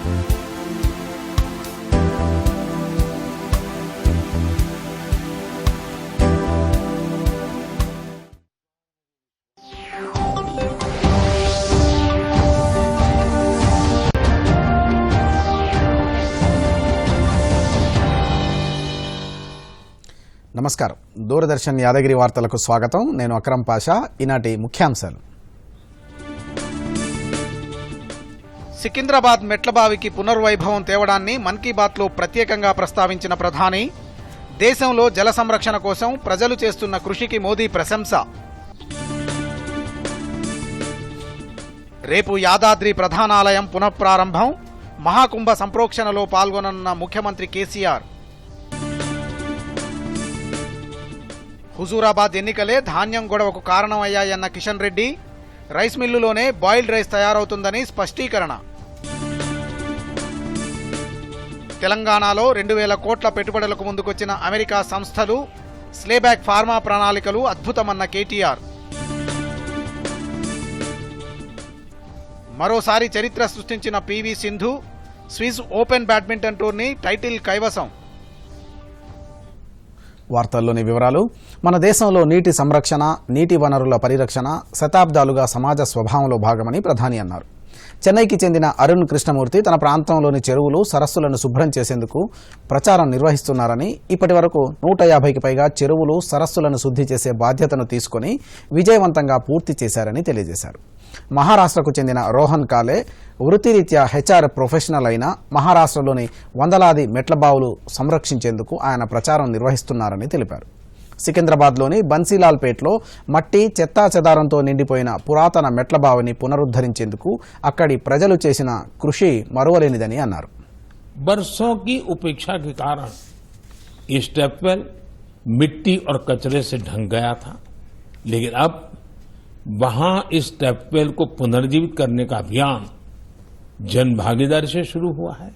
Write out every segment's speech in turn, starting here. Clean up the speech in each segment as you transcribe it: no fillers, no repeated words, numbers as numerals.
నమస్కారం. దూరదర్శన్ యాదగిరి వార్తలకు స్వాగతం. నేను అక్రమ్ పాషా. ఈనాటి ముఖ్యాంశాలు. సికింద్రాబాద్ మెట్లబావికి పునర్వైభవం తేవడాన్ని మన్ కీ బాత్లో ప్రత్యేకంగా ప్రస్తావించిన ప్రధాని, దేశంలో జల సంరక్షణ కోసం ప్రజలు చేస్తున్న కృషికి మోదీ ప్రశంస. రేపు యాదాద్రి ప్రధానాలయం పునఃప్రారంభం, మహాకుంభ సంప్రోక్షణలో పాల్గొననున్న ముఖ్యమంత్రి కేసీఆర్. హుజూరాబాద్ ఎన్నికలే ధాన్యం గొడవకు కారణమయ్యాయన్న కిషన్ రెడ్డి, రైస్ మిల్లులోనే బాయిల్డ్ రైస్ తయారవుతుందని స్పష్టీకరణ. తెలంగాణలో 2000 కోట్ల పెట్టుబడులకు ముందుకొచ్చిన అమెరికా సంస్థలు, స్లేబ్యాక్ ఫార్మా ప్రణాళికలు అద్భుతమన్న కేటీఆర్. మరోసారి చరిత్ర సృష్టించిన PV Sindhu, Swiss open badminton tourney title కైవసం. వార్తల్లోని వివరాలు. మన దేశంలో నీటి సంరక్షణ, నీటి వనరుల పరిరక్షణ శతాబ్దాలుగా సమాజ స్వభావంలో భాగమని ప్రధాని అన్నారు. చెన్నైకి చెందిన అరుణ్ కృష్ణమూర్తి తన ప్రాంతంలోని చెరువులు, సరస్సులను శుభ్రం చేసేందుకు ప్రచారం నిర్వహిస్తున్నారని, ఇప్పటి వరకు 150కి పైగా చెరువులు, సరస్సులను శుద్ధి చేసే బాధ్యతను తీసుకుని విజయవంతంగా పూర్తి చేశారని తెలియజేశారు. మహారాష్ట్రకు చెందిన రోహన్ కాలే వృత్తిరీత్యా హెచ్ఆర్ ప్రొఫెషనల్ అయిన మహారాష్ట్రలోని వందలాది మెట్ల బావులు సంరక్షించేందుకు ఆయన ప్రచారం నిర్వహిస్తున్నారని తెలిపారు. సికింద్రాబాద్లోని బన్సీలాల్పేట్లో మట్టి, చెత్తా చెదారంతో నిండిపోయిన పురాతన మెట్ల బావిని పునరుద్ధరించేందుకు అక్కడి ప్రజలు చేసిన కృషి మరువలేనిదని అన్నారు. बरसों की उपेक्षा के कारण ये स्टेपवेल मिट्टी और कचरे से ढंक गया था, लेकिन अब वहां इस स्टेपवेल को पुनर्जीवित करने का अभियान जन भागीदारी से शुरू हुआ है.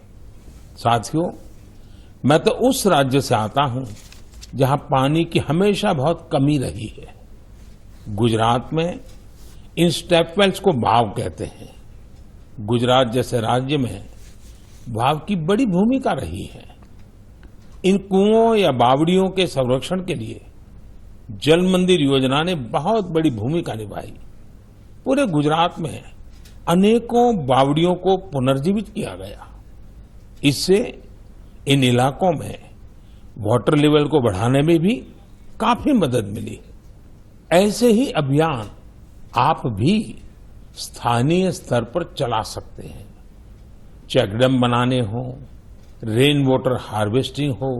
साथियों, मैं तो उस राज्य से आता हूं जहां पानी की हमेशा बहुत कमी रही है. गुजरात में इन स्टेपवेल्स को बाव कहते हैं. गुजरात जैसे राज्य में वाव की बड़ी भूमिका रही है. इन कुओं या बावड़ियों के संरक्षण के लिए जल मंदिर योजना ने बहुत बड़ी भूमिका निभाई. पूरे गुजरात में अनेकों बावड़ियों को पुनर्जीवित किया गया. इससे इन इलाकों में वाटर लेवल को बढ़ाने में भी काफी मदद मिली. ऐसे ही अभियान आप भी स्थानीय स्तर पर चला सकते हैं. चेकडैम बनाने हो, रेन वाटर हार्वेस्टिंग हो.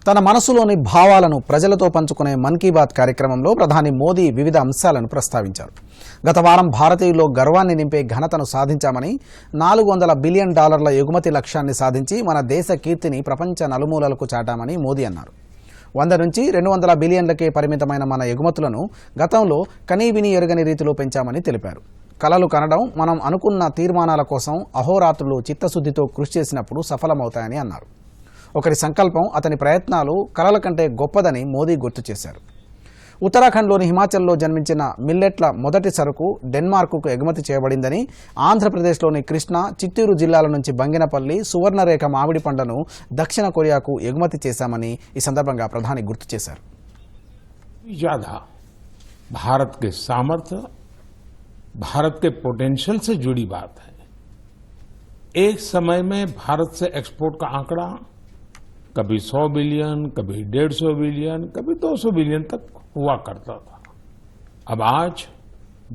తన మనసులోని భావాలను ప్రజలతో పంచుకునే మన్ కీ బాత్ కార్యక్రమంలో ప్రధాని మోదీ వివిధ అంశాలను ప్రస్తావించారు. గత వారం భారతీయుల్లో గర్వాన్ని నింపే ఘనతను సాధించామని, $400 బిలియన్ ఎగుమతి లక్ష్యాన్ని సాధించి మన దేశ కీర్తిని ప్రపంచ నలుమూలలకు చాటామని మోదీ అన్నారు. 100 నుంచి 200 బిలియన్లకే పరిమితమైన మన ఎగుమతులను గతంలో కనీవిని ఎరుగని రీతిలో పెంచామని తెలిపారు. కలలు కనడం, మనం అనుకున్న తీర్మానాల కోసం అహోరాత్రులు చిత్తశుద్ధితో కృషి చేసినప్పుడు సఫలమవుతాయని అన్నారు. ఒకరి సంకల్పం, అతని ప్రయత్నాలు కలల కంటే గొప్పదని మోదీ గుర్తు చేశారు. ఉత్తరాఖండ్లోని హిమాచల్లో జన్మించిన మిల్లెట్ల మొదటి సరుకు డెన్మార్క్కు ఎగుమతి చేయబడిందని, ఆంధ్రప్రదేశ్లోని కృష్ణా, చిత్తూరు జిల్లాల నుంచి బంగినపల్లి, సువర్ణరేఖ మామిడి పండ్లను దక్షిణ కొరియాకు ఎగుమతి చేశామని ఈ సందర్భంగా ప్రధాని గుర్తు చేశారు. भारत के सामर्थ्य, भारत के पोटेंशियल से जुड़ी बात है. एक समय में भारत से एक्सपोर्ट का आंकड़ा कभी 100 बिलियन, कभी 150 बिलियन, कभी 200 बिलियन तक हुआ करता था. अब आज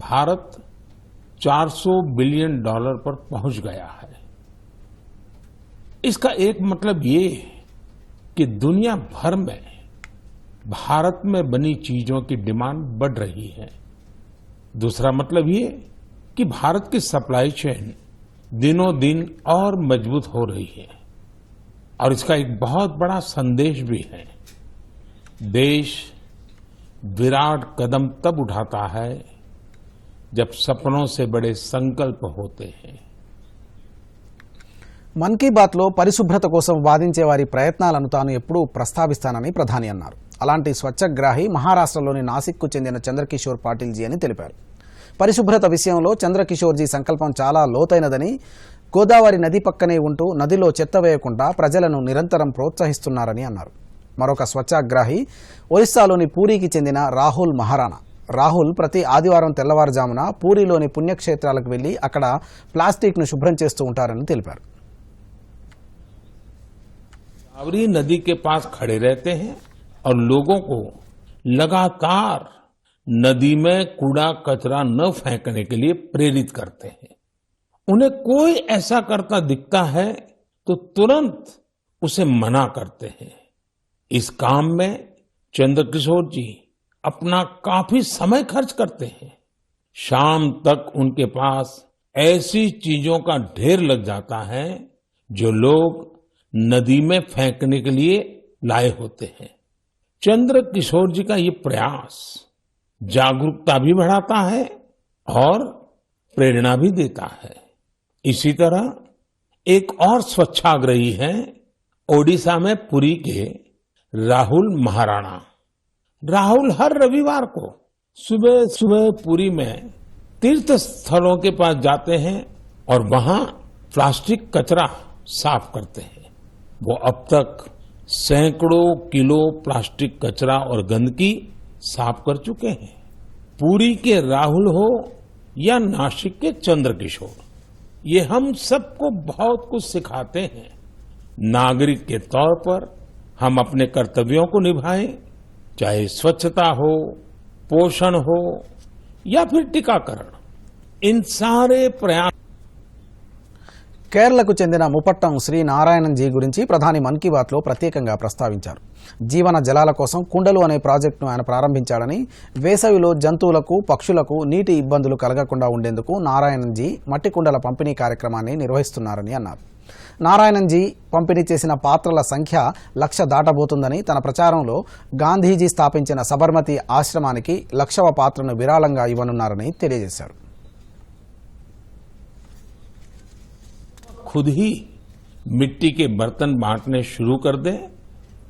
भारत $400 बिलियन पर पहुंच गया है. इसका एक मतलब ये कि दुनिया भर में भारत में बनी चीजों की डिमांड बढ़ रही है. दूसरा मतलब ये कि भारत की सप्लाई चेन दिनों दिन और मजबूत हो रही है. और इसका एक बहुत बड़ा संदेश भी है. देश विराट कदम तब उठाता है जब सपनों से बड़े संकल्प होते हैं. మన్ కీ బాత్లో పరిశుభ్రత కోసం వాదించే వారి ప్రయత్నాలను తాను ఎప్పుడూ ప్రస్తావిస్తానని ప్రధాని అన్నారు. అలాంటి స్వచ్ఛగ్రాహి మహారాష్ట్రలోని నాసిక్కు చెందిన చంద్రకిషోర్ పాటిల్జీ అని తెలిపారు. పరిశుభ్రత విషయంలో చంద్రకిషోర్జీ సంకల్పం చాలా లోతైనదని, గోదావరి నది పక్కనే ఉంటూ నదిలో చెత్త వేయకుండా ప్రజలను నిరంతరం ప్రోత్సహిస్తున్నారని అన్నారు. మరొక స్వచ్ఛాగ్రాహి ఒరిస్సాలోని పూరికి చెందిన రాహుల్ మహారాణా. రాహుల్ ప్రతి ఆదివారం తెల్లవారుజామున పూరిలోని పుణ్యక్షేత్రాలకు వెళ్లి అక్కడ ప్లాస్టిక్ను శుభ్రం చేస్తూ ఉంటారని తెలిపారు. गोदावरी नदी के पास खड़े रहते हैं और लोगों को लगातार नदी में कूड़ा कचरा न फेंकने के लिए प्रेरित करते हैं. उन्हें कोई ऐसा करता दिखता है तो तुरंत उसे मना करते हैं. इस काम में चंद्रकिशोर जी अपना काफी समय खर्च करते हैं. शाम तक उनके पास ऐसी चीजों का ढेर लग जाता है जो लोग नदी में फेंकने के लिए लाए होते हैं. चंद्रकिशोर जी का ये प्रयास जागरूकता भी बढ़ाता है और प्रेरणा भी देता है. इसी तरह एक और स्वच्छाग्रही हैं ओडिशा में पुरी के राहुल महाराणा. राहुल हर रविवार को सुबह सुबह पुरी में तीर्थ स्थलों के पास जाते हैं और वहां प्लास्टिक कचरा साफ करते हैं. वो अब तक सैकड़ों किलो प्लास्टिक कचरा और गंदगी साफ कर चुके हैं. पुरी के राहुल हो या नासिक के चंद्रकिशोर, ये हम सबको बहुत कुछ सिखाते हैं. नागरिक के तौर पर हम अपने कर्तव्यों को निभाएं, चाहे स्वच्छता हो, पोषण हो या फिर टीकाकरण. इन सारे प्रयास. కేరళకు చెందిన ముపట్టం శ్రీ నారాయణన్ జీ గురించి ప్రధాని మన్ కీ బాత్లో ప్రత్యేకంగా ప్రస్తావించారు. జీవన జలాల కోసం కుండలు అనే ప్రాజెక్టును ఆయన ప్రారంభించాడని, వేసవిలో జంతువులకు, పక్షులకు నీటి ఇబ్బందులు కలగకుండా ఉండేందుకు నారాయణన్ జీ మట్టి కుండల పంపిణీ కార్యక్రమాన్ని నిర్వహిస్తున్నారని అన్నారు. నారాయణన్ జీ పంపిణీ చేసిన పాత్రల సంఖ్య 1,00,000 దాటబోతుందని తన ప్రచారంలో గాంధీజీ స్థాపించిన సబర్మతి ఆశ్రమానికి 1,00,000వ పాత్రను విరాళంగా ఇవ్వనున్నారని తెలియజేశారు. खुद ही मिट्टी के बर्तन बांटने शुरू कर दें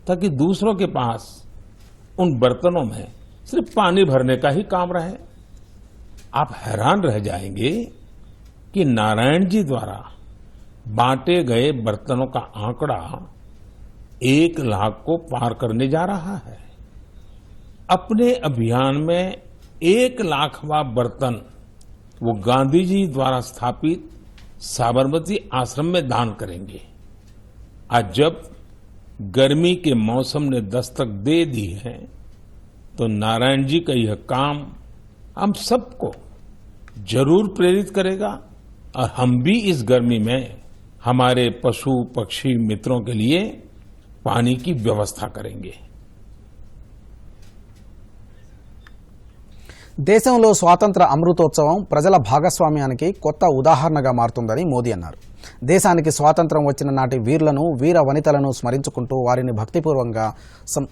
ताकि दूसरों के पास उन बर्तनों में सिर्फ पानी भरने का ही काम रहे. आप हैरान रह जाएंगे कि नारायण जी द्वारा बांटे गए बर्तनों का आंकड़ा 1,00,000 को पार करने जा रहा है. अपने अभियान में 1,00,000वां बर्तन वो गांधी जी द्वारा स्थापित साबरमती आश्रम में दान करेंगे. आज जब गर्मी के मौसम ने दस्तक दे दी है तो नारायण जी का यह काम हम सबको जरूर प्रेरित करेगा और हम भी इस गर्मी में हमारे पशु पक्षी मित्रों के लिए पानी की व्यवस्था करेंगे. దేశంలో స్వాతంత్ర అమృతోత్సవం ప్రజల భాగస్వామ్యానికి కొత్త ఉదాహరణగా మారుతుందని మోదీ అన్నారు. దేశానికి స్వాతంత్రం వచ్చిన నాటి వీరులను, వీర వనితలను స్మరించుకుంటూ వారిని భక్తిపూర్వకంగా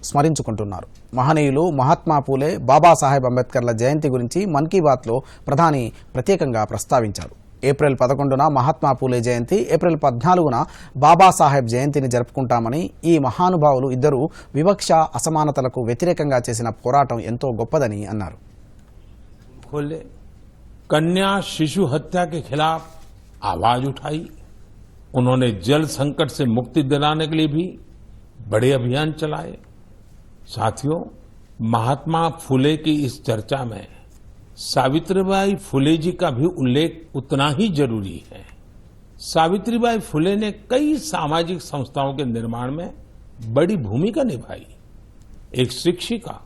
స్మరించుకుంటున్నారు. మహనీయులు మహాత్మా పూలే, బాబాసాహెబ్ అంబేద్కర్ల జయంతి గురించి మన్ కీ బాత్లో ప్రధాని ప్రత్యేకంగా ప్రస్తావించారు. ఏప్రిల్ 11న మహాత్మా పూలే జయంతి, ఏప్రిల్ 14న బాబాసాహెబ్ జయంతిని జరుపుకుంటామని, ఈ మహానుభావులు ఇద్దరూ వివక్ష, అసమానతలకు వ్యతిరేకంగా చేసిన పోరాటం ఎంతో గొప్పదని అన్నారు. खोले, कन्या शिशु हत्या के खिलाफ आवाज उठाई. उन्होंने जल संकट से मुक्ति दिलाने के लिए भी बड़े अभियान चलाए. साथियों, महात्मा फुले की इस चर्चा में सावित्रीबाई फुले जी का भी उल्लेख उतना ही जरूरी है. सावित्रीबाई फुले ने कई सामाजिक संस्थाओं के निर्माण में बड़ी भूमिका निभाई. एक शिक्षिका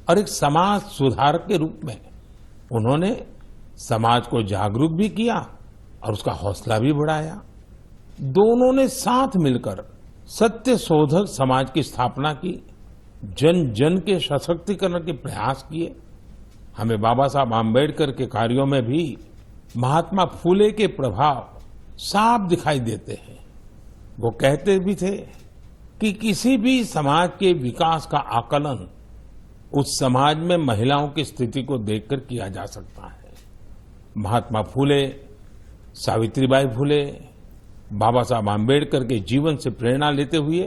और एक समाज सुधारक के रूप में उन्होंने समाज को जागरूक भी किया और उसका हौसला भी बढ़ाया. दोनों ने साथ मिलकर सत्य शोधक समाज की स्थापना की, जन जन के सशक्तिकरण के प्रयास किए. हमें बाबा साहब आम्बेडकर के कार्यों में भी महात्मा फूले के प्रभाव साफ दिखाई देते हैं. वो कहते भी थे कि किसी भी समाज के विकास का आकलन उस समाज में महिलाओं की स्थिति को देखकर किया जा सकता है. महात्मा फूले, सावित्रीबाई फूले, बाबा साहब आम्बेडकर के जीवन से प्रेरणा लेते हुए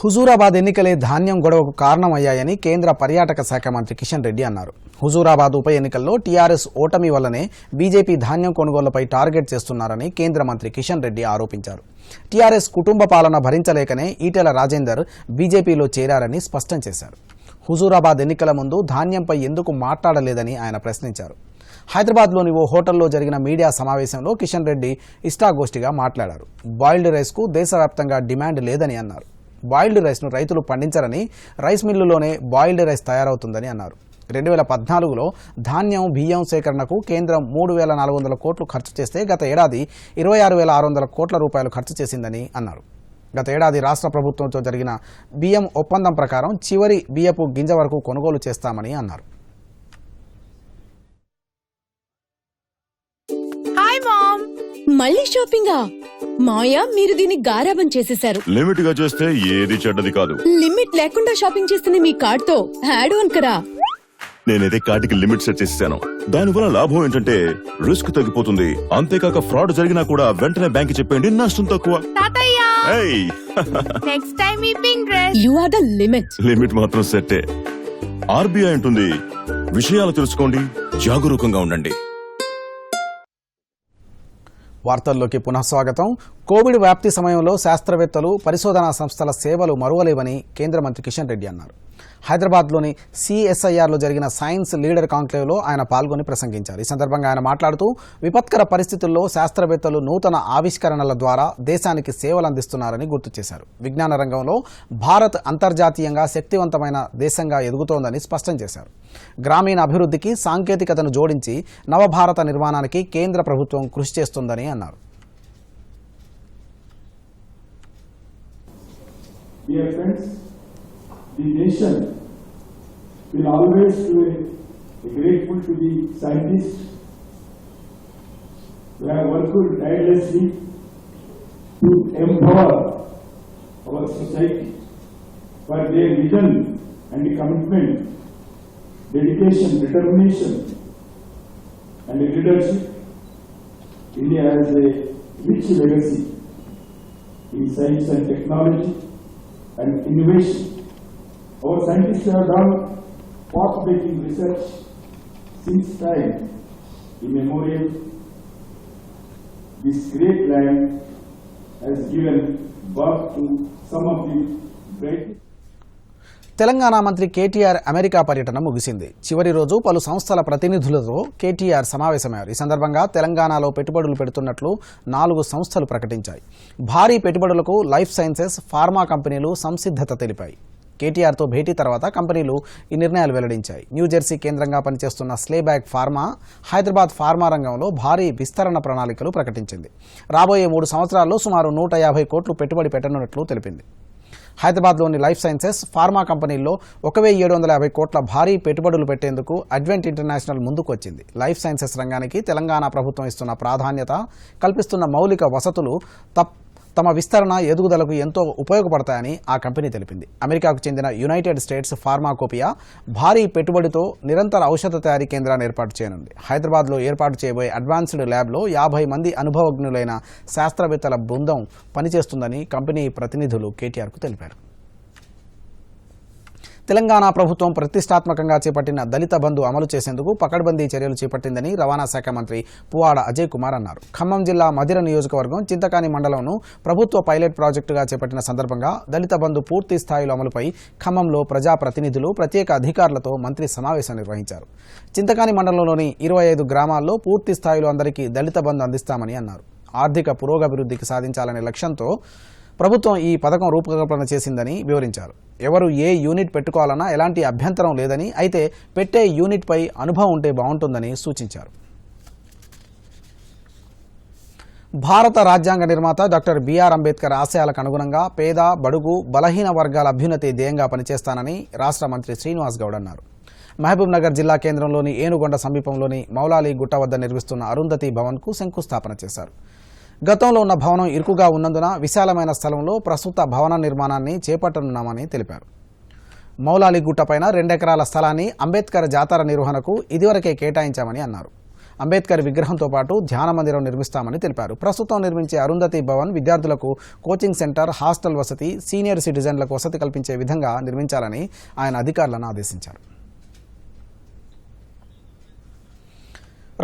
హుజూరాబాద్ ఎన్నికలే ధాన్యం గొడవకు కారణమయ్యాయని కేంద్ర పర్యాటక శాఖ మంత్రి కిషన్ రెడ్డి అన్నారు. హుజూరాబాద్ ఉప ఎన్నికల్లో టీఆర్ఎస్ ఓటమి వల్లనే బీజేపీ ధాన్యం కొనుగోళ్లపై టార్గెట్ చేస్తున్నారని కేంద్ర మంత్రి కిషన్ రెడ్డి ఆరోపించారు. టీఆర్ఎస్ కుటుంబ పాలన భరించలేకనే ఈటెల రాజేందర్ బీజేపీలో చేరారని స్పష్టం చేశారు. హుజూరాబాద్ ఎన్నికల ముందు ధాన్యంపై ఎందుకు మాట్లాడలేదని ఆయన ప్రశ్నించారు. హైదరాబాద్లోని ఓ హోటల్లో జరిగిన మీడియా సమావేశంలో కిషన్ రెడ్డి ఇష్టాగోష్ఠిగా మాట్లాడారు. బాయిల్డ్ రైస్కు దేశవ్యాప్తంగా డిమాండ్ లేదని అన్నారు. బాయిల్డ్ రైస్ను రైతులు పండించరని రైస్ మిల్లులోనే బాయిల్డ్ రైస్ తయారవుతుందని అన్నారు. 2014లో ధాన్యం బియ్యం సేకరణకు కేంద్రం 3,400 కోట్లు ఖర్చు చేస్తే గత ఏడాది 26,600 కోట్ల రూపాయలు ఖర్చు చేసిందని అన్నారు. గత ఏడాది రాష్ట్ర ప్రభుత్వంతో జరిగిన బియ్యం ఒప్పందం ప్రకారం చివరి బియ్యపు గింజ వరకు కొనుగోలు చేస్తామని అన్నారు. హాయ్ మామ్, మళ్ళీ షాపింగా? మాయా, మీరు దీన్ని గారాబం చేసేశారు. లిమిట్ గా చేస్తే ఏది చెడ్డది కాదు. లిమిట్ లేకుండా షాపింగ్ చేస్తున్న మీ కార్డ్ తో యాడ్ ఆన్ కరా. నేనైతే కార్డుకి లిమిట్ సెట్ చేసేసాను. దానివల్ల లాభం ఏంటంటే రిస్క్ తగ్గిపోతుంది. అంతేకాక ఫ్రాడ్ జరిగినా కూడా వెంటనే బ్యాంక్ చెప్పండి, నష్టం తక్కువ. నెక్స్ట్ టైం ఈ pink dress. You are the limit. Limit మాత్రం సెట్టే. ఆర్బీఐ అంటుంది, విషయాలు తెలుసుకోండి, జాగరూకంగా ఉండండి. వార్తల్లోకి పునఃస్వాగతం. కోవిడ్ వ్యాప్తి సమయంలో శాస్త్రవేత్తలు, పరిశోధనా సంస్థల సేవలు మరువలేవని కేంద్ర మంత్రి కిషన్ రెడ్డి అన్నారు. హైదరాబాద్లోని సిఎస్ఐఆర్లో జరిగిన సైన్స్ లీడర్ కాంక్లేవ్లో ఆయన పాల్గొని ప్రసంగించారు. ఈ సందర్భంగా ఆయన మాట్లాడుతూ విపత్కర పరిస్థితుల్లో శాస్త్రవేత్తలు నూతన ఆవిష్కరణల ద్వారా దేశానికి సేవలు అందిస్తున్నారని గుర్తు చేశారు. విజ్ఞాన రంగంలో భారత్ అంతర్జాతీయంగా శక్తివంతమైన దేశంగా ఎదుగుతోందని స్పష్టం చేశారు. గ్రామీణ అభివృద్ధికి సాంకేతికతను జోడించి నవభారత నిర్మాణానికి కేంద్ర ప్రభుత్వం కృషి చేస్తుందని అన్నారు. The nation will always be grateful to the scientists who have worked tirelessly to empower our society for their vision and commitment, dedication, determination and leadership. India has a rich legacy in science and technology and innovation. Our scientists have done path-breaking research since time immemorial. This great land has given birth to some of the greatest. Telangana మంత్రి KTR America పర్యటన ముగిసింది. చివరి రోజు పలు సంస్థల ప్రతినిధులతో కేటీఆర్ సమావేశమయ్యారు. ఈ సందర్భంగా తెలంగాణలో పెట్టుబడులు పెడుతున్నట్లు 4 సంస్థలు ప్రకటించాయి. భారీ పెట్టుబడులకు లైఫ్ సైన్సెస్, ఫార్మా కంపెనీలు సంసిద్ధత తెలిపాయి. కేటీఆర్తో భేటీ తర్వాత కంపెనీలు ఈ నిర్ణయాలు వెల్లడించాయి. న్యూజెర్సీ కేంద్రంగా పనిచేస్తున్న స్లేబ్యాక్ ఫార్మా హైదరాబాద్ ఫార్మా రంగంలో భారీ విస్తరణ ప్రణాళికలు ప్రకటించింది. రాబోయే 3 సంవత్సరాల్లో సుమారు 150 కోట్లు పెట్టుబడి పెట్టనున్నట్లు తెలిపింది. హైదరాబాద్లోని లైఫ్ సైన్సెస్, ఫార్మా కంపెనీల్లో 1,750 కోట్ల భారీ పెట్టుబడులు పెట్టేందుకు అడ్వెంట్ ఇంటర్నేషనల్ ముందుకు వచ్చింది. లైఫ్ సైన్సెస్ రంగానికి తెలంగాణ ప్రభుత్వం ఇస్తున్న ప్రాధాన్యత, కల్పిస్తున్న మౌలిక వసతులు తమ విస్తరణ ఎదుగుదలకు ఎంతో ఉపయోగపడతాయని ఆ కంపెనీ తెలిపింది. అమెరికాకు చెందిన యునైటెడ్ స్టేట్స్ ఫార్మాకోపియా భారీ పెట్టుబడితో నిరంతర ఔషధ తయారీ కేంద్రాన్ని ఏర్పాటు చేయనుంది. హైదరాబాద్లో ఏర్పాటు చేయబోయే అడ్వాన్స్డ్ ల్యాబ్లో 50 మంది అనుభవజ్ఞులైన శాస్త్రవేత్తల బృందం పనిచేస్తుందని కంపెనీ ప్రతినిధులు కేటీఆర్కు తెలిపారు. తెలంగాణ ప్రభుత్వం ప్రతిష్టాత్మకంగా చేపట్టిన దళిత బంధు అమలు చేసేందుకు పకడ్బందీ చర్యలు చేపట్టిందని రవాణా శాఖ మంత్రి పువ్వాడ అజయ్ కుమార్ అన్నారు. ఖమ్మం జిల్లా మధిర నియోజకవర్గం చింతకాని మండలంను ప్రభుత్వ పైలట్ ప్రాజెక్టుగా చేపట్టిన సందర్భంగా దళిత బంధు పూర్తి స్థాయిలో అమలుపై ఖమ్మంలో ప్రజాప్రతినిధులు, ప్రత్యేక అధికారులతో మంత్రి సమావేశం నిర్వహించారు. చింతకాని మండలంలోని 25 గ్రామాల్లో పూర్తి స్థాయిలో అందరికీ దళిత బంధు అందిస్తామని అన్నారు. ఆర్థిక పురోగభివృద్ధికి సాధించాలనే లక్ష్యంతో ప్రభుత్వం ఈ పథకం రూపకల్పన చేసిందని వివరించారు. ఎవరు ఏ యూనిట్ పెట్టుకోవాలన్నా ఎలాంటి అభ్యంతరం లేదని, అయితే పెట్టే యూనిట్పై అనుభవం ఉంటే బాగుంటుందని సూచించారు. భారత రాజ్యాంగ నిర్మాత డాక్టర్ బిఆర్ అంబేద్కర్ ఆశయాలకు అనుగుణంగా పేద, బడుగు, బలహీన వర్గాల అభ్యున్నతి ధ్యేయంగా పనిచేస్తానని రాష్ట్ర మంత్రి శ్రీనివాస్ గౌడ్ అన్నారు. మహబూబ్ నగర్ జిల్లా కేంద్రంలోని ఏనుగొండ సమీపంలోని మౌలాలి గుట్ట వద్ద నిర్మిస్తున్న అరుంధతి భవన్కు శంకుస్థాపన చేశారు. గతంలో ఉన్న భవనం ఇరుకుగా ఉన్నందున విశాలమైన స్థలంలో ప్రస్తుత భవన నిర్మాణాన్ని చేపట్టనున్నామని తెలిపారు. మౌలాలి గుట్టపైన 2 ఎకరాల స్థలాన్ని అంబేద్కర్ జాతర నిర్వహణకు ఇదివరకే కేటాయించామని అన్నారు. అంబేద్కర్ విగ్రహంతో పాటు ధ్యాన మందిరం నిర్మిస్తామని తెలిపారు. ప్రస్తుతం నిర్మించే అరుంధతి భవన్ విద్యార్థులకు కోచింగ్ సెంటర్, హాస్టల్ వసతి, సీనియర్ సిటిజన్లకు వసతి కల్పించే విధంగా నిర్మించాలని ఆయన అధికారులను ఆదేశించారు.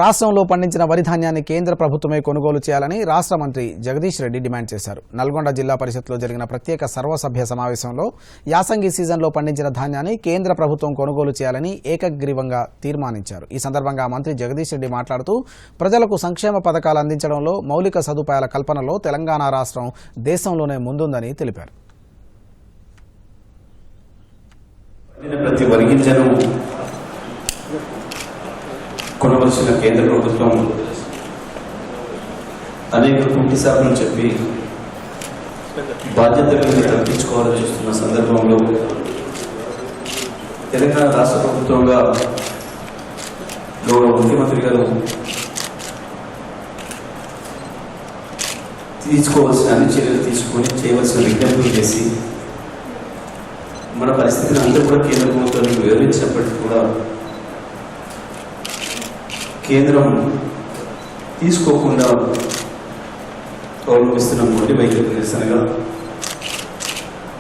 రాష్ట్రంలో పండించిన వరి ధాన్యాన్ని కేంద్ర ప్రభుత్వమే కొనుగోలు చేయాలని రాష్ట్ర మంత్రి జగదీష్ రెడ్డి డిమాండ్ చేశారు. నల్గొండ జిల్లా పరిషత్లో జరిగిన ప్రత్యేక సర్వసభ్య సమావేశంలో యాసంగి సీజన్లో పండించిన ధాన్యాన్ని కేంద్ర ప్రభుత్వం కొనుగోలు చేయాలని ఏకగ్రీవంగా తీర్మానించారు. ఈ సందర్భంగా మంత్రి జగదీష్ రెడ్డి మాట్లాడుతూ ప్రజలకు సంక్షేమ పథకాలు అందించడంలో, మౌలిక సదుపాయాల కల్పనలో తెలంగాణ రాష్ట్రం దేశంలోనే ముందుందని తెలిపారు. కొనవలసిన కేంద్ర ప్రభుత్వం అనేక కుంటిసార్లు చెప్పి బాధ్యతలను తప్పించుకోవాలని చూస్తున్న సందర్భంలో తెలంగాణ రాష్ట్ర ప్రభుత్వంగా గౌరవ ముఖ్యమంత్రి గారు తీసుకోవాల్సిన అన్ని చర్యలు తీసుకొని చేయవలసిన విజ్ఞప్తులు చేసి మన పరిస్థితిని అందరూ కూడా కేంద్ర ప్రభుత్వానికి వివరించినప్పటికీ కూడా కేంద్రం తీసుకోకుండా అవలంబిస్తున్న మొండి వైఖరి నిరసనగా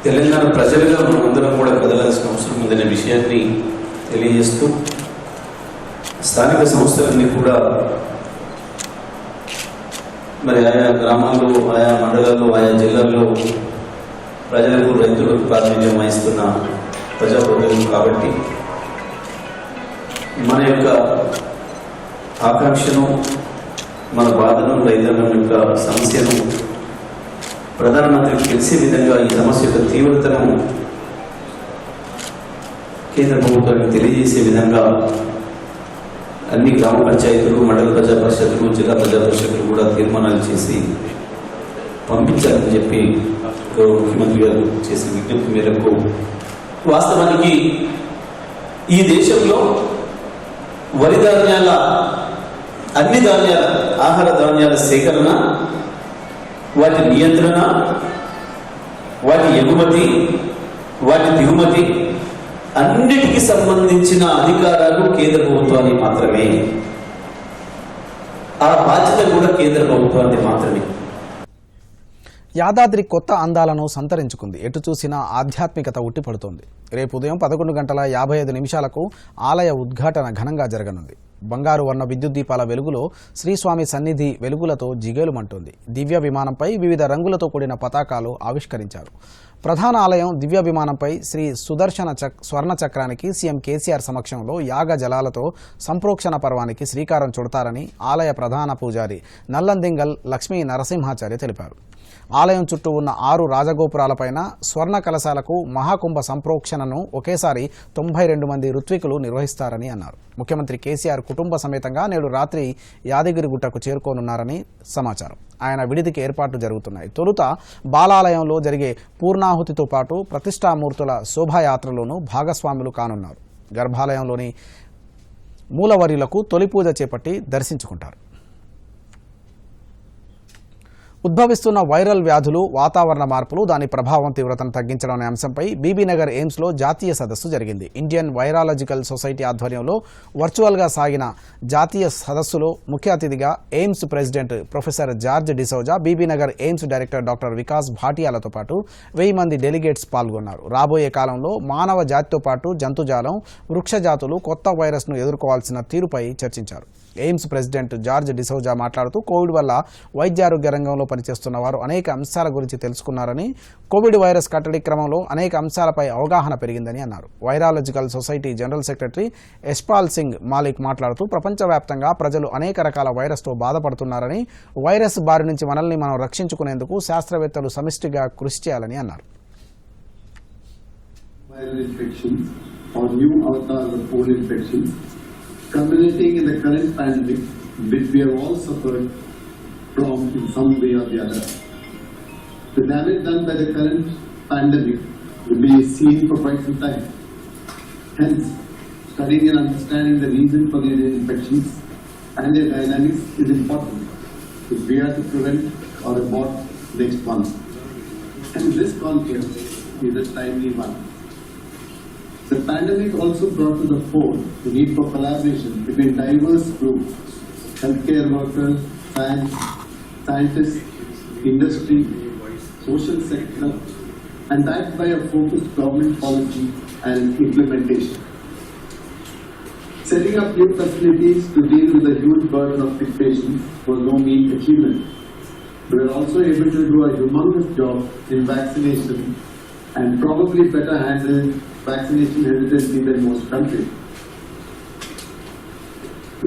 తెలంగాణ ప్రజలుగా మనమందరం కూడా కదలాల్సిన అవసరం ఉందనే విషయాన్ని తెలియజేస్తూ స్థానిక సంస్థలన్నీ కూడా మరి ఆయా గ్రామాల్లో, ఆయా మండలాల్లో, ఆయా జిల్లాల్లో ప్రజలకు, రైతులకు ప్రాతినిధ్యం వహిస్తున్న ప్రజాప్రతినిధులు కాబట్టి మన యొక్క ఆకాంక్షను, మన బాధను, రైతాంగం యొక్క సమస్యను ప్రధానమంత్రికి తెలిసే విధంగా ఈ సమస్య యొక్క తీవ్రతను కేంద్ర ప్రభుత్వానికి తెలియజేసే విధంగా అన్ని గ్రామ పంచాయతీలు, మండల ప్రజా పరిషత్తులు, జిల్లా ప్రజా పరిషత్తులు కూడా తీర్మానాలు చేసి పంపించాలని చెప్పి ముఖ్యమంత్రి గారు చేసిన విజ్ఞప్తి మేరకు వాస్తవానికి ఈ దేశంలో వరి ధాన్యాల, అన్ని ధాన్యాల, ఆహార ధాన్యాల సేకరణ, వాటి నియంత్రణ, వాటి ఎగుమతి, వాటి దిగుమతి అన్నిటికీ సంబంధించిన అధికారాలు కేంద్ర ప్రభుత్వాన్ని మాత్రమే. ఆ బాధ్యత కూడా కేంద్ర ప్రభుత్వాన్ని మాత్రమే. యాదాద్రి కొత్త అందాలను సంతరించుకుంది. ఎటు చూసినా ఆధ్యాత్మికత ఉట్టిపడుతోంది. రేపు ఉదయం 11:55 ఆలయ ఉద్ఘాటన ఘనంగా జరగనుంది. బంగారు వర్ణ విద్యుత్ దీపాల వెలుగులో శ్రీస్వామి సన్నిధి వెలుగులతో జిగేలుమంటోంది. దివ్య విమానంపై వివిధ రంగులతో కూడిన పతాకాలు ఆవిష్కరించారు. ప్రధాన ఆలయం దివ్య విమానంపై శ్రీ సుదర్శన స్వర్ణ చక్రానికి సీఎం కేసీఆర్ సమక్షంలో యాగ జలాలతో సంప్రోక్షణ పర్వానికి శ్రీకారం చుడతారని ఆలయ ప్రధాన పూజారి నల్లందింగల్ లక్ష్మీ నరసింహాచార్య తెలిపారు. ఆలయం చుట్టూ ఉన్న 6 రాజగోపురాలపైన స్వర్ణ కలశాలకు మహాకుంభ సంప్రోక్షణను ఒకేసారి 92 మంది ఋత్వికులు నిర్వహిస్తారని అన్నారు. ముఖ్యమంత్రి కేసీఆర్ కుటుంబ సమేతంగా నేడు రాత్రి యాదగిరిగుట్టకు చేరుకోనున్నారని సమాచారం. ఆయన విడిదికి ఏర్పాట్లు జరుగుతున్నాయి. తొలుత బాలాలయంలో జరిగే పూర్ణాహుతితో పాటు ప్రతిష్టామూర్తుల శోభాయాత్రలోనూ భాగస్వాములు కానున్నారు. గర్భాలయంలోని మూలవర్యులకు తొలి పూజ చేపట్టి దర్శించుకుంటారు. ఉద్భవిస్తున్న వైరల్ వ్యాధులు, వాతావరణ మార్పులు, దాని ప్రభావం తీవ్రతను తగ్గించడం అనే అంశంపై బీబీనగర్ ఎయిమ్స్లో జాతీయ సదస్సు జరిగింది. ఇండియన్ వైరాలజికల్ సొసైటీ ఆధ్వర్యంలో వర్చువల్గా సాగిన జాతీయ సదస్సులో ముఖ్య అతిథిగా AIIMS president professor George D'Souza, Bibinagar AIIMS director doctor Vikas భాటియాలతో పాటు 1000 మంది డెలిగేట్స్ పాల్గొన్నారు. రాబోయే కాలంలో మానవ జాతితో పాటు జంతుజాలం, వృక్షజాతులు కొత్త వైరస్ను ఎదుర్కోవాల్సిన తీరుపై చర్చించారు. ఎయిమ్స్ ప్రెసిడెంట్ జార్జ్ డిసౌజా మాట్లాడుతూ కోవిడ్ వల్ల వైద్యారోగ్య రంగంలో పనిచేస్తున్న వారు అనేక అంశాల గురించి తెలుసుకున్నారని, కోవిడ్ వైరస్ కట్టడి క్రమంలో అనేక అంశాలపై అవగాహన పెరిగిందని అన్నారు. Virological society general secretary Yashpal Singh Malik మాట్లాడుతూ ప్రపంచవ్యాప్తంగా ప్రజలు అనేక రకాల వైరస్తో బాధపడుతున్నారని, వైరస్ బారి నుంచి మనల్ని మనం రక్షించుకునేందుకు శాస్త్రవేత్తలు సమిష్టిగా కృషి చేయాలని అన్నారు. Culminating in the current pandemic, which we have all suffered from in some way or the other. The damage done by the current pandemic will be seen for quite some time. Hence, studying and understanding the reason for these infections and their dynamics is important if we are to prevent or abort next one. And this conference is a timely one. The pandemic also brought to the fore the need for collaboration between diverse groups healthcare workers, scientists, industry, social sector, and backed by a focused government policy and implementation. Setting up new facilities to deal with the huge burden of sick patients was no mean achievement. We were also able to do a humongous job in vaccination and probably better handle vaccination hesitancy than most countries.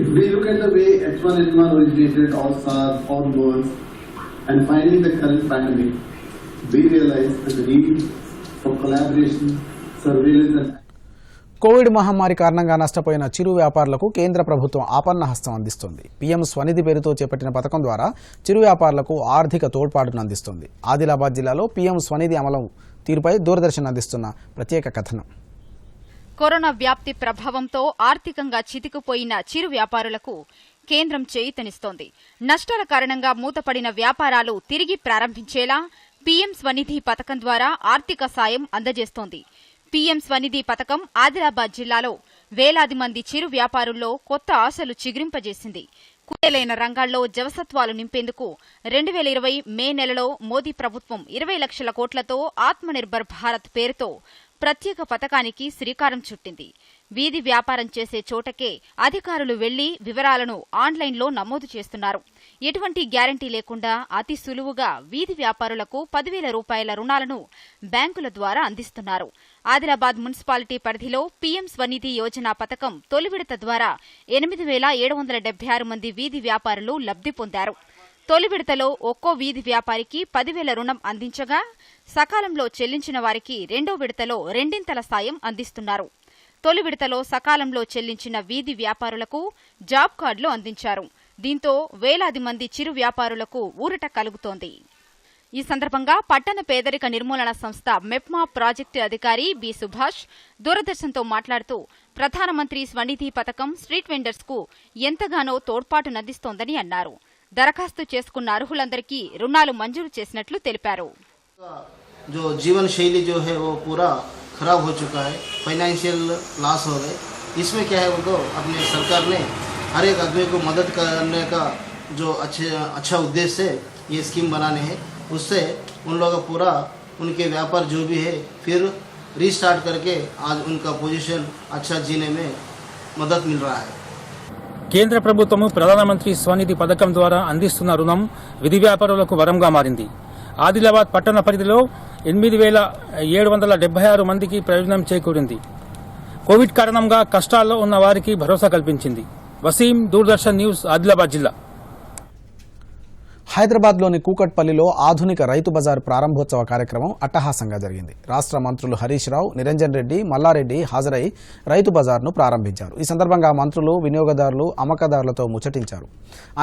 If we look at the way H1N1 originated, or SARS, or MERS, and finally the current pandemic, we realize that the need for collaboration, surveillance and Covid మహమ్మారి కారణంగా నష్టపోయిన చిరు వ్యాపారులకు కేంద్ర ప్రభుత్వం ఆపన్న హస్తం అందిస్తోంది. PM Svanidhi పేరుతో చేపట్టిన పథకం ద్వారా చిరు వ్యాపారులకు ఆర్థిక తోడ్పాటును అందిస్తోంది. ఆదిలాబాద్ జిల్లాలో పీఎం స్వనిధి అమలు తీరుపై దూరదర్శన్ అందిస్తున్న ప్రత్యేక కథనం. కరోనా వ్యాప్తి ప్రభావంతో ఆర్థికంగా చితికిపోయిన చిరు వ్యాపారులకు కేంద్రం చేయూతనిస్తోంది. నష్టాల కారణంగా మూతపడిన వ్యాపారాలు తిరిగి ప్రారంభించేలా పీఎం స్వనిధి పథకం ద్వారా ఆర్థిక సాయం అందజేస్తోంది. పీఎం స్వనిధి పథకం ఆదిలాబాద్ జిల్లాలో వేలాది మంది చిరు వ్యాపారుల్లో కొత్త ఆశలు చిగురింపజేసింది. కుదేలైన రంగాల్లో జవసత్వాలు నింపేందుకు 2020 మే నెలలో మోదీ ప్రభుత్వం 20 లక్షల కోట్లతో ఆత్మనిర్భర్ భారత్ పేరుతో ప్రత్యేక పథకానికి శ్రీకారం చుట్టింది. వీధి వ్యాపారం చేసే చోటకే అధికారులు వెళ్లి వివరాలను ఆన్లైన్లో నమోదు చేస్తున్నారు. ఎటువంటి గ్యారంటీ లేకుండా అతి సులువుగా వీధి వ్యాపారులకు 10,000 రూపాయల రుణాలను బ్యాంకుల ద్వారా అందిస్తున్నారు. ఆదిలాబాద్ మున్సిపాలిటీ పరిధిలో పీఎం స్వనిధి యోజన పథకం తొలి విడత ద్వారా 8,776 మంది వీధి వ్యాపారులు లబ్ధి పొందారు. తొలి విడతలో ఒక్కో వీధి వ్యాపారికి 10,000 రుణం అందించగా సకాలంలో చెల్లించిన వారికి రెండో విడతలో రెండింతల సాయం అందిస్తున్నారు. తొలి విడతలో సకాలంలో చెల్లించిన వీధి వ్యాపారులకు జాబ్ కార్డులు అందించారు. దీంతో వేలాది మంది చిరు వ్యాపారులకు ఊరట కలుగుతోంది. ఈ సందర్భంగా పట్టణ పేదరిక నిర్మూలన సంస్థ మెప్మా ప్రాజెక్టు అధికారి బి సుభాష్ దూరదర్శన్తో మాట్లాడుతూ ప్రధానమంత్రి స్వనిధి పథకం స్ట్రీట్ వెండర్స్ కు ఎంతగానో తోడ్పాటునందిస్తోందని అన్నారు. దరఖాస్తు చేసుకున్న అర్హులందరికీ రుణాలు మంజూరు చేసినట్లు తెలిపారు. जो जीवन शैली जो है वो पूरा खराब हो चुका है, फाइनेंशियल लॉस हो गए. इसमें क्या है, उनको अपने सरकार ने हर एक आदमी को मदद करने का जो अच्छा उद्देश्य है ये स्कीम बनाने हैं. उससे उन लोगों का पूरा उनके व्यापार जो भी है फिर रीस्टार्ट करके आज उनका पोजीशन अच्छा जीने में मदद मिल रहा है. కేంద్ర ప్రభుత్వము ప్రధానమంత్రి స్వనిధి పథకం ద్వారా అందిస్తున్న రుణం విధి వ్యాపారులకు వరంగా మారింది. ఆదిలాబాద్ పట్టణ పరిధిలో 8,776 మందికి ప్రయోజనం చేకూరింది. కోవిడ్ కారణంగా కష్టాల్లో ఉన్న వారికి భరోసా కల్పించింది. వసీం, దూరదర్శన్ న్యూస్, ఆదిలాబాద్ జిల్లా. హైదరాబాద్లోని కూకట్పల్లిలో ఆధునిక రైతు బజార్ ప్రారంభోత్సవ కార్యక్రమం అట్టహాసంగా జరిగింది. రాష్ట్ర మంత్రులు హరీష్ రావు, నిరంజన్ రెడ్డి, మల్లారెడ్డి హాజరై రైతు బజార్ను ప్రారంభించారు. ఈ సందర్భంగా మంత్రులు వినియోగదారులు, అమ్మకదారులతో ముచ్చటించారు.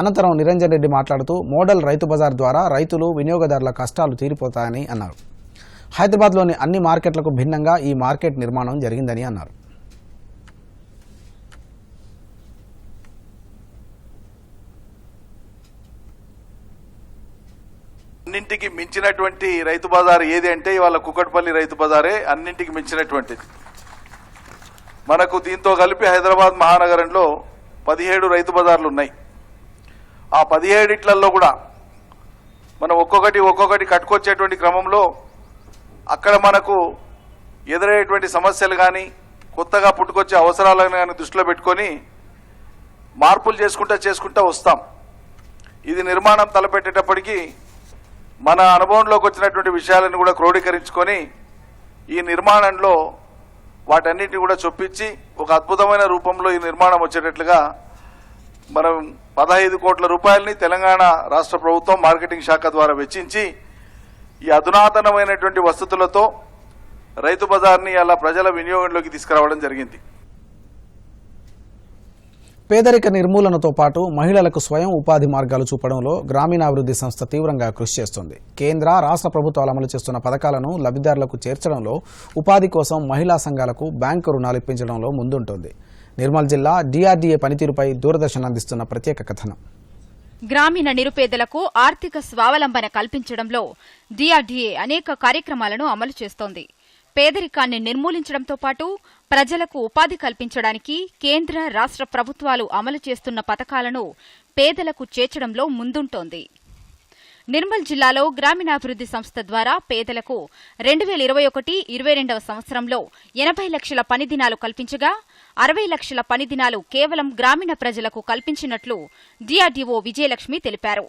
అనంతరం నిరంజన్ రెడ్డి మాట్లాడుతూ మోడల్ రైతు బజార్ ద్వారా రైతులు, వినియోగదారుల కష్టాలు తీరిపోతాయని అన్నారు. హైదరాబాద్లోని అన్ని మార్కెట్లకు భిన్నంగా ఈ మార్కెట్ నిర్మాణం జరిగిందని అన్నారు. అన్నింటికి మించినటువంటి రైతు బజార్ ఏది అంటే ఇవాళ కుకట్పల్లి రైతు బజారే అన్నింటికి మించినటువంటిది. మనకు దీంతో కలిపి హైదరాబాద్ మహానగరంలో 17 రైతు బజార్లు ఉన్నాయి. ఆ 17 కూడా మనం ఒక్కొక్కటి కట్టుకొచ్చేటువంటి క్రమంలో అక్కడ మనకు ఎదురయ్యేటువంటి సమస్యలు కానీ కొత్తగా పుట్టుకొచ్చే అవసరాలను కానీ దృష్టిలో పెట్టుకొని మార్పులు చేసుకుంటా వస్తాం. ఇది నిర్మాణం తలపెట్టేటప్పటికీ మన అనుభవంలోకి వచ్చినటువంటి విషయాలను కూడా క్రోడీకరించుకొని ఈ నిర్మాణంలో వాటన్నిటిని కూడా చొప్పించి ఒక అద్భుతమైన రూపంలో ఈ నిర్మాణం వచ్చేటట్లుగా మనం 15 కోట్ల రూపాయలని తెలంగాణ రాష్ట్ర ప్రభుత్వం మార్కెటింగ్ శాఖ ద్వారా వెచ్చించి ఈ అధునాతనమైనటువంటి వసతులతో రైతు బజార్ని అలా ప్రజల వినియోగంలోకి తీసుకురావడం జరిగింది. పేదరిక నిర్మూలనతో పాటు మహిళలకు స్వయం ఉపాధి మార్గాలు చూపడంలో గ్రామీణాభివృద్ధి సంస్థ తీవ్రంగా కృషి చేస్తోంది. కేంద్ర, రాష్ట్ర ప్రభుత్వాలు అమలు చేస్తున్న పథకాలను లబ్ధిదారులకు చేర్చడంలో, ఉపాధి కోసం మహిళా సంఘాలకు బ్యాంకు రుణాలు ఇప్పించడంలో ముందుంటోంది. నిర్మల్ జిల్లా డిఆర్డీఏ పనితీరుపై దూరదర్శన్ అందిస్తున్న ప్రత్యేక కథనం. గ్రామీణ నిరుపేదలకు ఆర్థిక స్వావలంబన కల్పించడంలో డిఆర్డీఏ అనేక కార్యక్రమాలను అమలు చేస్తోంది. పేదరికాన్ని నిర్మూలించడంతో పాటు ప్రజలకు ఉపాధి కల్పించడానికి కేంద్ర రాష్ట్ర ప్రభుత్వాలు అమలు చేస్తున్న పథకాలను పేదలకు చేర్చడంలో ముందుంటోంది. నిర్మల్ జిల్లాలో గ్రామీణాభివృద్ది సంస్థ ద్వారా పేదలకు 2021-22 సంవత్సరంలో 80 లక్షల పని దినాలు కల్పించగా 60 లక్షల పని దినాలు కేవలం గ్రామీణ ప్రజలకు కల్పించినట్లు డీఆర్డీఓ విజయలక్ష్మి తెలిపారు.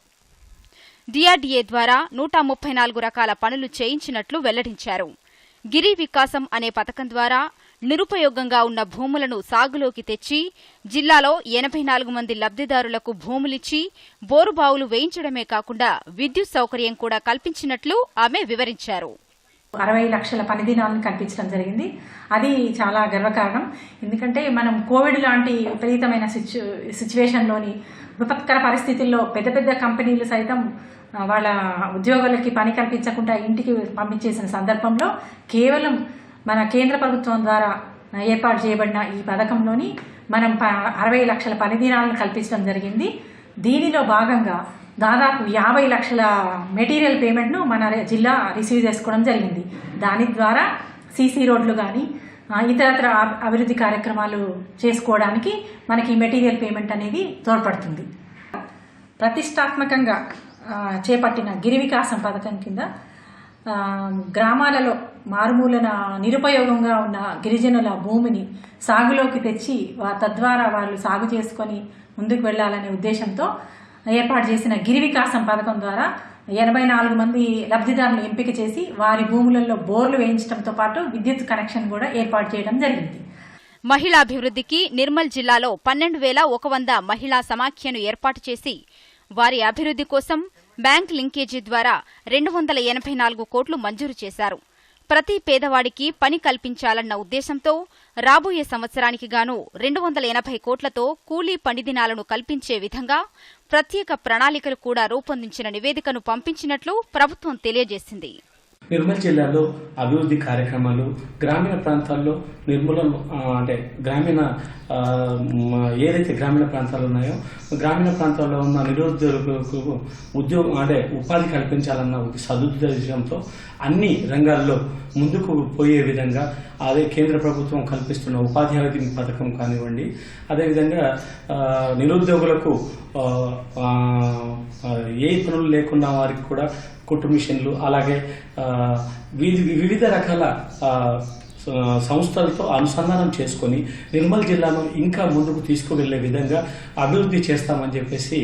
డీఆర్డీఏ ద్వారా 134 రకాల పనులు చేయించినట్లు వెల్లడించారు. గిరి వికాసం అనే పథకం ద్వారా నిరుపయోగంగా ఉన్న భూములను సాగులోకి తెచ్చి జిల్లాలో 84 మంది లబ్దిదారులకు భూములిచ్చి బోరుబావులు వేయించడమే కాకుండా విద్యుత్ సౌకర్యం కూడా కల్పించినట్లు ఆమె వివరించారు. 60 లక్షల పని దినాలను కల్పించడం జరిగింది. అది చాలా గర్వకారణం. ఎందుకంటే మనం కోవిడ్ లాంటి విపరీతమైన సిచ్యువేషన్లోని విపత్కర పరిస్థితుల్లో పెద్ద పెద్ద కంపెనీలు సైతం వాళ్ళ ఉద్యోగులకి పని కల్పించకుండా ఇంటికి పంపించేసిన సందర్భంలో కేవలం మన కేంద్ర ప్రభుత్వం ద్వారా ఏర్పాటు చేయబడిన ఈ పథకంలోని మనం 60 లక్షల పని దినాలను కల్పించడం జరిగింది. దీనిలో భాగంగా దాదాపు 50 లక్షల మెటీరియల్ పేమెంట్ను మన జిల్లా రిసీవ్ చేసుకోవడం జరిగింది. దాని ద్వారా సీసీ రోడ్లు కానీ ఇతరత్ర అభివృద్ధి కార్యక్రమాలు చేసుకోవడానికి మనకి మెటీరియల్ పేమెంట్ అనేది తోడ్పడుతుంది. ప్రతిష్టాత్మకంగా చేపట్టిన గిరి వికాసం పథకం కింద గ్రామాలలో మారుమూలన నిరుపయోగంగా ఉన్న గిరిజనుల భూమిని సాగులోకి తెచ్చి తద్వారా వాళ్ళు సాగు చేసుకొని ముందుకు వెళ్లాలనే ఉద్దేశంతో ఏర్పాటు చేసిన గిరి వికాసం పథకం ద్వారా 84 మంది లబ్ధిదారులను ఎంపిక చేసి వారి భూములలో బోర్లు వేయించడంతో పాటు విద్యుత్ కనెక్షన్ కూడా ఏర్పాటు చేయడం జరిగింది. మహిళాభివృద్ధికి నిర్మల్ జిల్లాలో 12,100 మహిళా సమాఖ్యను ఏర్పాటు చేసి వారి అభివృద్ధి కోసం బ్యాంక్ లింకేజీ ద్వారా 284 కోట్లు మంజూరు చేశారు. ప్రతి పేదవాడికి పని కల్పించాలన్న ఉద్దేశంతో రాబోయే సంవత్సరానికి గాను 280 కోట్లతో కూలీ పని దినాలను కల్పించే విధంగా ప్రత్యేక ప్రణాళికలు కూడా రూపొందించిన నివేదికను పంపించినట్లు ప్రభుత్వం తెలియజేసింది. నిర్మల్ జిల్లాలో అభివృద్ధి కార్యక్రమాలు గ్రామీణ ప్రాంతాల్లో నిర్మూలన అంటే ఏదైతే గ్రామీణ ప్రాంతాలు ఉన్నాయో గ్రామీణ ప్రాంతాల్లో ఉన్న నిరుద్యోగులకు ఉద్యోగం అంటే ఉపాధి కల్పించాలన్న సదుద్దేశంతో అన్ని రంగాల్లో ముందుకు పోయే విధంగా అదే కేంద్ర ప్రభుత్వం కల్పిస్తున్న ఉపాధి హామీ పథకం కానివ్వండి, అదేవిధంగా నిరుద్యోగులకు ఏ పనులు లేకున్నా వారికి కూడా కుట్టు మిషన్లు, అలాగే వివిధ రకాల సంస్థలతో అనుసంధానం చేసుకొని నిర్మల్ జిల్లాను ఇంకా ముందుకు తీసుకువెళ్లే విధంగా అభివృద్ధి చేస్తామని చెప్పేసి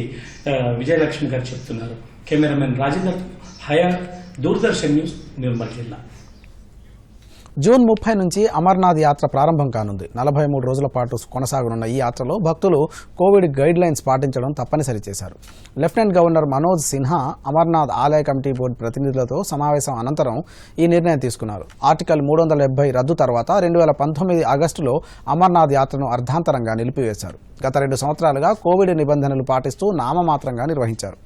విజయలక్ష్మి గారు చెప్తున్నారు. కెమెరామెన్ రాజేందర్ హయాత్, దూరదర్శన్ న్యూస్, నిర్మల్ జిల్లా. జూన్ 30 నుంచి అమర్నాథ్ యాత్ర ప్రారంభం కానుంది. 43 రోజుల పాటు కొనసాగనున్న ఈ యాత్రలో భక్తులు కోవిడ్ గైడ్ లైన్స్ పాటించడం తప్పనిసరి చేశారు. లెఫ్టినెంట్ గవర్నర్ మనోజ్ సిన్హా అమర్నాథ్ ఆలయ కమిటీ బోర్డు ప్రతినిధులతో సమావేశం అనంతరం ఈ నిర్ణయం తీసుకున్నారు. ఆర్టికల్ 370 రద్దు తర్వాత 2019 ఆగస్టులో అమర్నాథ్ యాత్రను అర్ధాంతరంగా నిలిపివేశారు. గత 2 సంవత్సరాలుగా కోవిడ్ నిబంధనలు పాటిస్తూ నామమాత్రంగా నిర్వహించారు.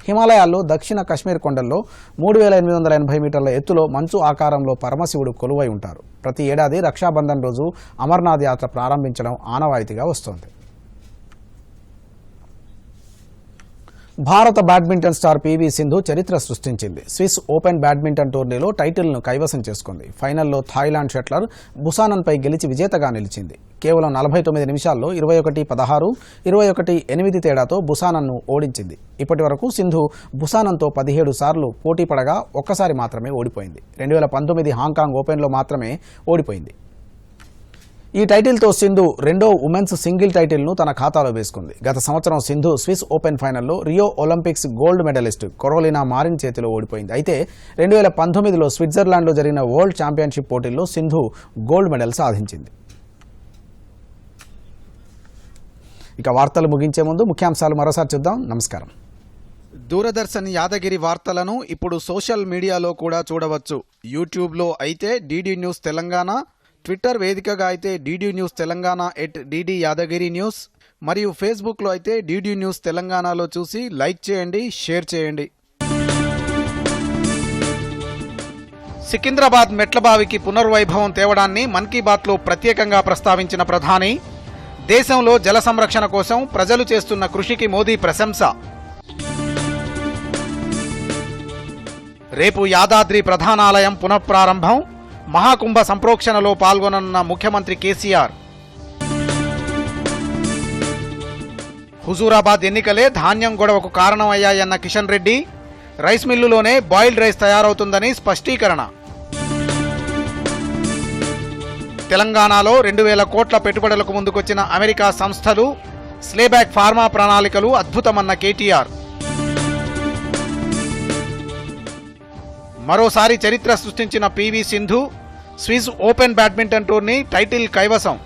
హిమాలయాల్లో దక్షిణ కశ్మీర్ కొండల్లో 3,880 మీటర్ల ఎత్తులో మంచు ఆకారంలో పరమశివుడు కొలువై ఉంటారు. ప్రతి ఏడాది రక్షాబంధన్ రోజు అమర్నాథ్ యాత్ర ప్రారంభించడం ఆనవాయితీగా వస్తోంది. భారత బ్యాడ్మింటన్ స్టార్ పీవీ సింధు చరిత్ర సృష్టించింది. స్విస్ ఓపెన్ బ్యాడ్మింటన్ టోర్నీలో టైటిల్ను కైవసం చేసుకుంది. ఫైనల్లో థాయిలాండ్ షట్లర్ బుసానన్పై గెలిచి విజేతగా నిలిచింది. కేవలం 49 నిమిషాల్లో 21-16, 21-8 తేడాతో బుసానన్ను ఓడించింది. ఇప్పటి వరకు సింధు బుసానన్తో 17 సార్లు పోటీ పడగా ఒక్కసారి మాత్రమే ఓడిపోయింది. 2019 హాంకాంగ్ ఓపెన్లో మాత్రమే ఓడిపోయింది. ఈ టైటిల్తో సింధు రెండో ఉమెన్స్ సింగిల్ టైటిల్ను తన ఖాతాలో వేసుకుంది. గత సంవత్సరం సింధు స్విస్ ఓపెన్ ఫైనల్లో Rio Olympics gold medallist Carolina Marin చేతిలో ఓడిపోయింది. అయితే 2019లో స్విట్జర్లాండ్లో జరిగిన వరల్డ్ ఛాంపియన్షిప్ పోటీల్లో సింధు గోల్డ్ మెడల్ సాధించింది. ఇక వార్తలు ముగించే ముందు ముఖ్యాంశాలు మరోసారి చూద్దాం. నమస్కారం. దూరదర్శన్ యాదగిరి వార్తలను ఇప్పుడు సోషల్ మీడియాలో కూడా చూడవచ్చు. యూట్యూబ్లో అయితే డీడీ న్యూస్ తెలంగాణ, ట్విట్టర్ వేదికగా అయితే DD news Telangana @DD Yadagiri news, మరియు ఫేస్బుక్లో అయితే డీడీ న్యూస్ తెలంగాణలో చూసి లైక్ చేయండి, షేర్ చేయండి. సికింద్రాబాద్ మెట్లబావికి పునర్వైభవం తేవడాన్ని మన్ కీ బాత్లో ప్రత్యేకంగా ప్రస్తావించిన ప్రధాని, దేశంలో జల సంరక్షణ కోసం ప్రజలు చేస్తున్న కృషికి మోదీ ప్రశంస. రేపు యాదాద్రి ప్రధానాలయం పునఃప్రారంభం, మహాకుంభ సంప్రోక్షణలో పాల్గొననున్న ముఖ్యమంత్రి కేసీఆర్. హుజూరాబాద్ ఎన్నికలే ధాన్యం గొడవకు కారణమయ్యాయన్న కిషన్ రెడ్డి, రైస్ మిల్లులోనే బాయిల్డ్ రైస్ తయారవుతుందని స్పష్టీకరణ. తెలంగాణలో 2000 కోట్ల పెట్టుబడులకు ముందుకొచ్చిన అమెరికా సంస్థలు, స్లేబ్యాక్ ఫార్మా ప్రణాళికలు అద్భుతమన్న కేటీఆర్. మరోసారి చరిత్ర సృష్టించిన PV Sindhu, Swiss open badminton tourney title కైవసం.